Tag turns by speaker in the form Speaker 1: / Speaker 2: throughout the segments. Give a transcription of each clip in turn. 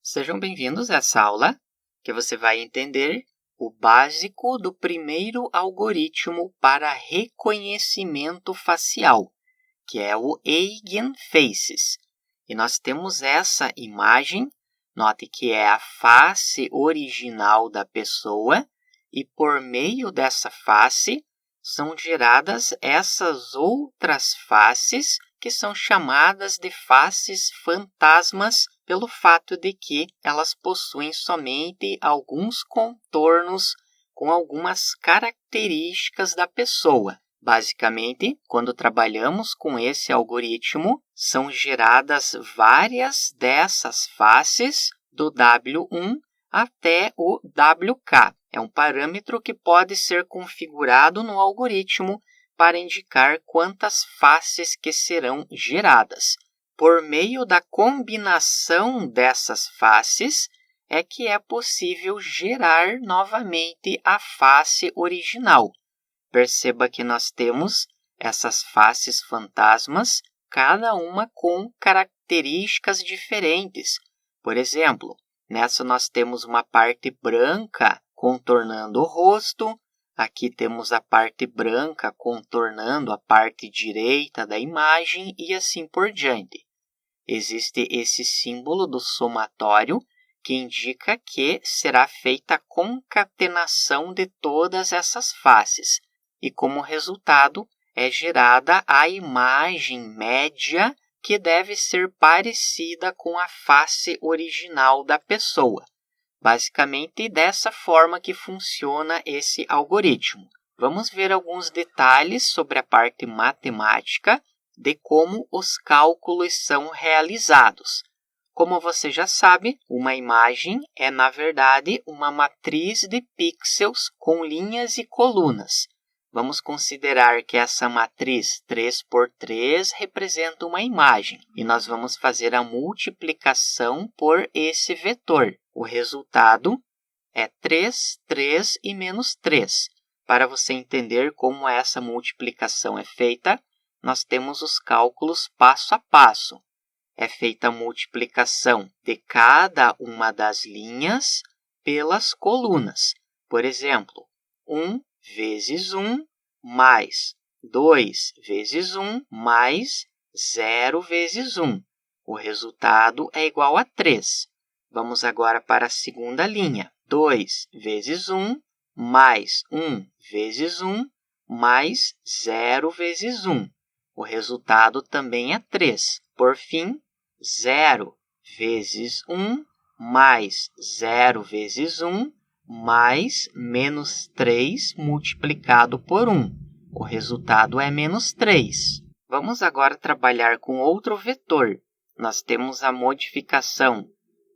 Speaker 1: Sejam bem-vindos a essa aula, que você vai entender o básico do primeiro algoritmo para reconhecimento facial, que é o Eigenfaces. E nós temos essa imagem, note que é a face original da pessoa, e por meio dessa face são geradas essas outras faces, que são chamadas de faces fantasmas, pelo fato de que elas possuem somente alguns contornos com algumas características da pessoa. Basicamente, quando trabalhamos com esse algoritmo, são geradas várias dessas faces do W1 até o WK. É um parâmetro que pode ser configurado no algoritmo para indicar quantas faces que serão geradas. Por meio da combinação dessas faces, é que é possível gerar novamente a face original. Perceba que nós temos essas faces fantasmas, cada uma com características diferentes. Por exemplo, nessa nós temos uma parte branca contornando o rosto. Aqui temos a parte branca contornando a parte direita da imagem e assim por diante. Existe esse símbolo do somatório que indica que será feita a concatenação de todas essas faces. E como resultado é gerada a imagem média que deve ser parecida com a face original da pessoa. Basicamente, dessa forma que funciona esse algoritmo. Vamos ver alguns detalhes sobre a parte matemática de como os cálculos são realizados. Como você já sabe, uma imagem é, na verdade, uma matriz de pixels com linhas e colunas. Vamos considerar que essa matriz 3 por 3 representa uma imagem e nós vamos fazer a multiplicação por esse vetor. O resultado é 3, 3 e menos 3. Para você entender como essa multiplicação é feita, nós temos os cálculos passo a passo. É feita a multiplicação de cada uma das linhas pelas colunas. Por exemplo, 1 vezes 1 mais 2 vezes 1 mais 0 vezes 1. O resultado é igual a 3. Vamos agora para a segunda linha. 2 vezes 1 mais 1 vezes 1 mais 0 vezes 1. O resultado também é 3. Por fim, 0 vezes 1 mais 0 vezes 1 mais menos 3 multiplicado por 1. O resultado é menos 3. Vamos agora trabalhar com outro vetor. Nós temos a modificação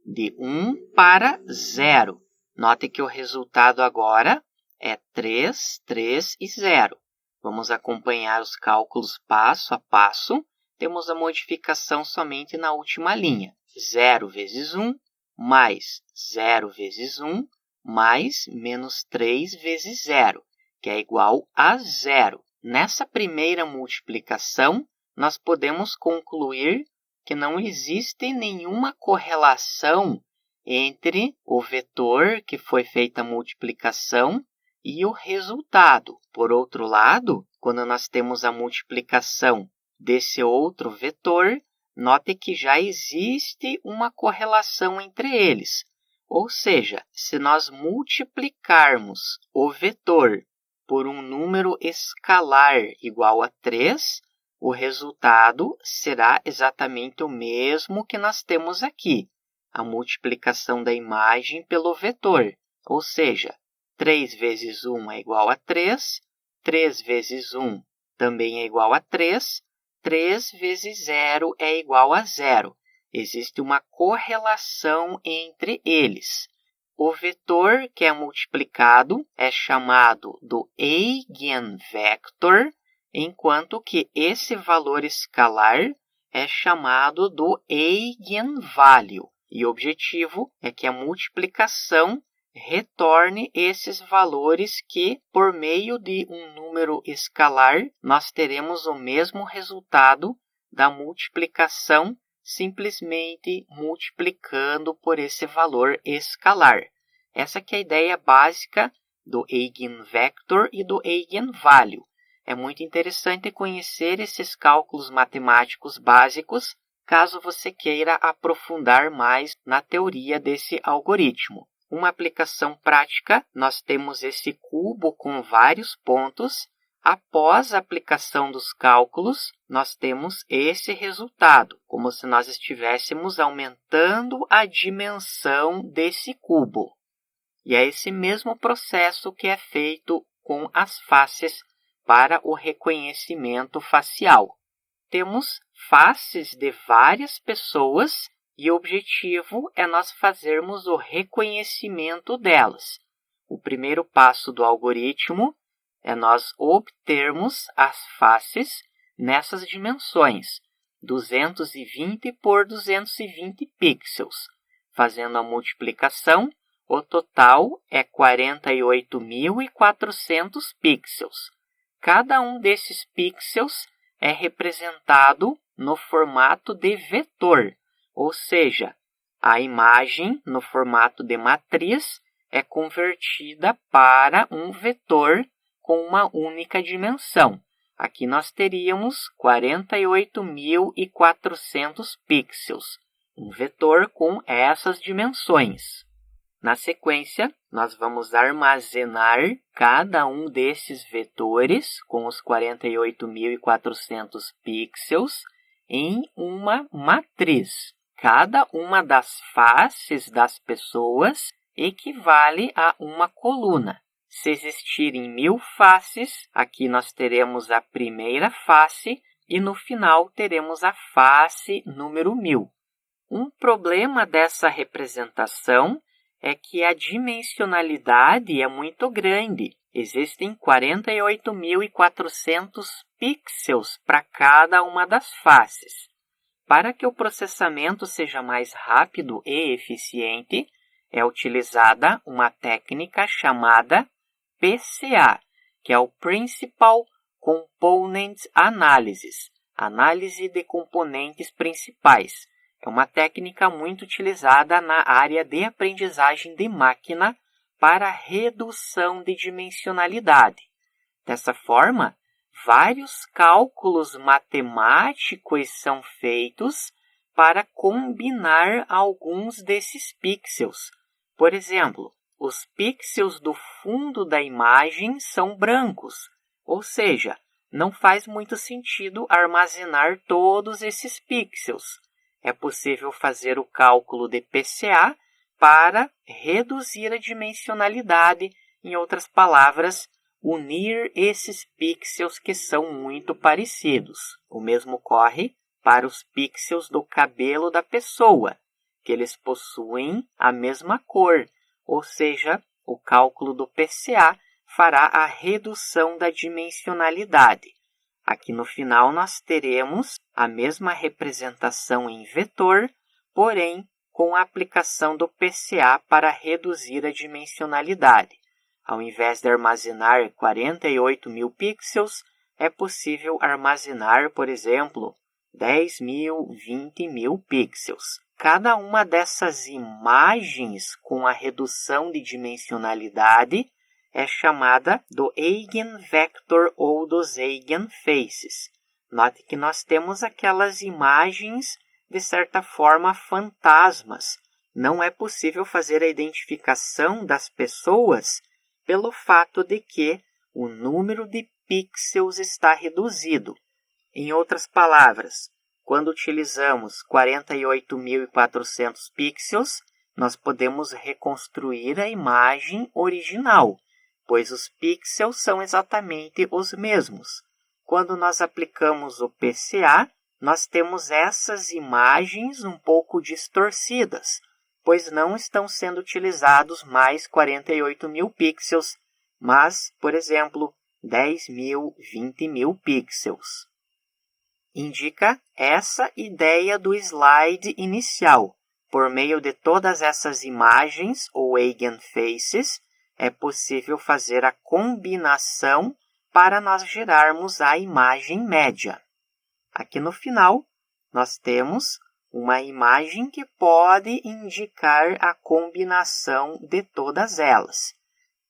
Speaker 1: de 1 para 0. Note que o resultado agora é 3, 3 e 0. Vamos acompanhar os cálculos passo a passo. Temos a modificação somente na última linha. 0 vezes 1 mais 0 vezes 1 mais menos 3 vezes 0, que é igual a 0. Nessa primeira multiplicação, nós podemos concluir que não existe nenhuma correlação entre o vetor que foi feita a multiplicação e o resultado. Por outro lado, quando nós temos a multiplicação desse outro vetor, note que já existe uma correlação entre eles. Ou seja, se nós multiplicarmos o vetor por um número escalar igual a 3, o resultado será exatamente o mesmo que nós temos aqui, a multiplicação da imagem pelo vetor. Ou seja, 3 vezes 1 é igual a 3, 3 vezes 1 também é igual a 3, 3 vezes 0 é igual a 0. Existe uma correlação entre eles. O vetor que é multiplicado é chamado do eigenvector, enquanto que esse valor escalar é chamado do eigenvalue. E o objetivo é que a multiplicação retorne esses valores que, por meio de um número escalar, nós teremos o mesmo resultado da multiplicação simplesmente multiplicando por esse valor escalar. Essa que é a ideia básica do eigenvector e do eigenvalue. É muito interessante conhecer esses cálculos matemáticos básicos, caso você queira aprofundar mais na teoria desse algoritmo. Uma aplicação prática, nós temos esse cubo com vários pontos. Após a aplicação dos cálculos, nós temos esse resultado, como se nós estivéssemos aumentando a dimensão desse cubo. E é esse mesmo processo que é feito com as faces para o reconhecimento facial. Temos faces de várias pessoas e o objetivo é nós fazermos o reconhecimento delas. O primeiro passo do algoritmo é nós obtermos as faces nessas dimensões, 220 por 220 pixels. Fazendo a multiplicação, o total é 48.400 pixels. Cada um desses pixels é representado no formato de vetor, ou seja, a imagem no formato de matriz é convertida para um vetor com uma única dimensão. Aqui nós teríamos 48.400 pixels, um vetor com essas dimensões. Na sequência, nós vamos armazenar cada um desses vetores com os 48.400 pixels em uma matriz. Cada uma das faces das pessoas equivale a uma coluna. Se existirem 1.000 faces, aqui nós teremos a primeira face e no final teremos a face número 1.000. Um problema dessa representação é que a dimensionalidade é muito grande. Existem 48.400 pixels para cada uma das faces. Para que o processamento seja mais rápido e eficiente, é utilizada uma técnica chamada PCA, que é o Principal Component Analysis, análise de componentes principais. É uma técnica muito utilizada na área de aprendizagem de máquina para redução de dimensionalidade. Dessa forma, vários cálculos matemáticos são feitos para combinar alguns desses pixels. Por exemplo, os pixels do fundo da imagem são brancos, ou seja, não faz muito sentido armazenar todos esses pixels. É possível fazer o cálculo de PCA para reduzir a dimensionalidade, em outras palavras, unir esses pixels que são muito parecidos. O mesmo ocorre para os pixels do cabelo da pessoa, que eles possuem a mesma cor, ou seja, o cálculo do PCA fará a redução da dimensionalidade. Aqui no final nós teremos a mesma representação em vetor, porém com a aplicação do PCA para reduzir a dimensionalidade. Ao invés de armazenar 48.000 pixels, é possível armazenar, por exemplo, 10.000, 20.000 pixels. Cada uma dessas imagens com a redução de dimensionalidade é chamada do eigenvector ou dos eigenfaces. Note que nós temos aquelas imagens, de certa forma, fantasmas. Não é possível fazer a identificação das pessoas pelo fato de que o número de pixels está reduzido. Em outras palavras, quando utilizamos 48.400 pixels, nós podemos reconstruir a imagem original, pois os pixels são exatamente os mesmos. Quando nós aplicamos o PCA, nós temos essas imagens um pouco distorcidas, pois não estão sendo utilizados mais 48.000 pixels, mas, por exemplo, 10.000, 20.000 pixels. Indica essa ideia do slide inicial. Por meio de todas essas imagens ou eigenfaces, é possível fazer a combinação para nós gerarmos a imagem média. Aqui no final, nós temos uma imagem que pode indicar a combinação de todas elas.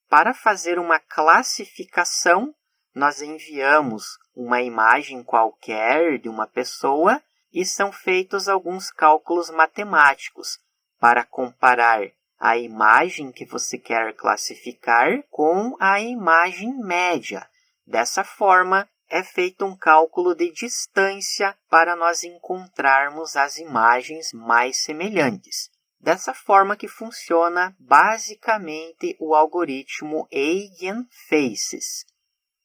Speaker 1: Para fazer uma classificação, nós enviamos uma imagem qualquer de uma pessoa e são feitos alguns cálculos matemáticos para comparar a imagem que você quer classificar com a imagem média. Dessa forma, é feito um cálculo de distância para nós encontrarmos as imagens mais semelhantes. Dessa forma que funciona basicamente o algoritmo Eigenfaces.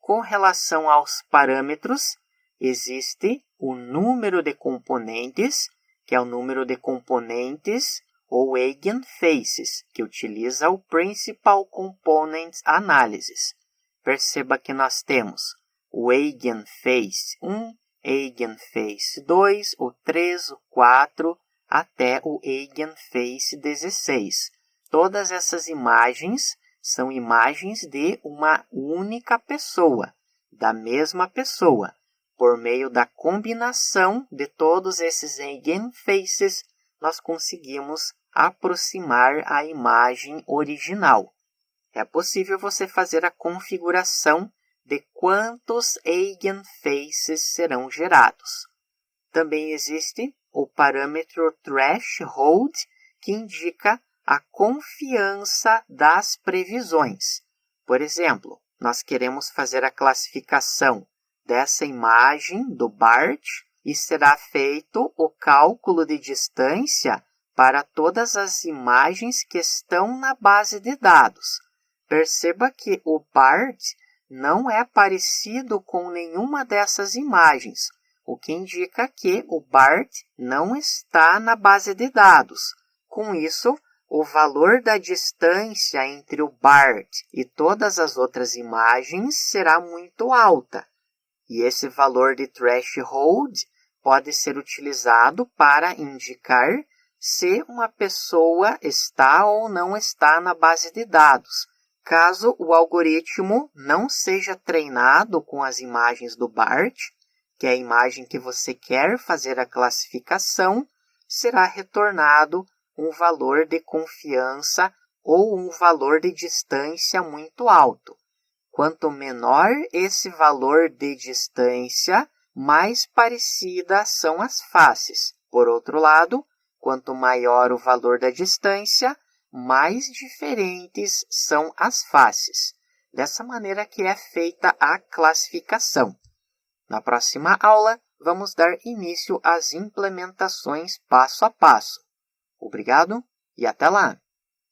Speaker 1: Com relação aos parâmetros, existe o número de componentes, que é o número de componentes, ou Eigenfaces, que utiliza o Principal Component Analysis. Perceba que nós temos o Eigenface 1, Eigenface 2, o 3, o 4, até o Eigenface 16. Todas essas imagens são imagens de uma única pessoa, da mesma pessoa. Por meio da combinação de todos esses Eigenfaces, nós conseguimos aproximar a imagem original. É possível você fazer a configuração de quantos Eigenfaces serão gerados. Também existe o parâmetro Threshold, que indica a confiança das previsões. Por exemplo, nós queremos fazer a classificação dessa imagem do BART e será feito o cálculo de distância para todas as imagens que estão na base de dados. Perceba que o BART não é parecido com nenhuma dessas imagens, o que indica que o BART não está na base de dados. Com isso, o valor da distância entre o BART e todas as outras imagens será muito alta. E esse valor de threshold pode ser utilizado para indicar se uma pessoa está ou não está na base de dados. Caso o algoritmo não seja treinado com as imagens do BART, que é a imagem que você quer fazer a classificação, será retornado um valor de confiança ou um valor de distância muito alto. Quanto menor esse valor de distância, mais parecidas são as faces. Por outro lado, quanto maior o valor da distância, mais diferentes são as faces. Dessa maneira que é feita a classificação. Na próxima aula, vamos dar início às implementações passo a passo. Obrigado e até lá!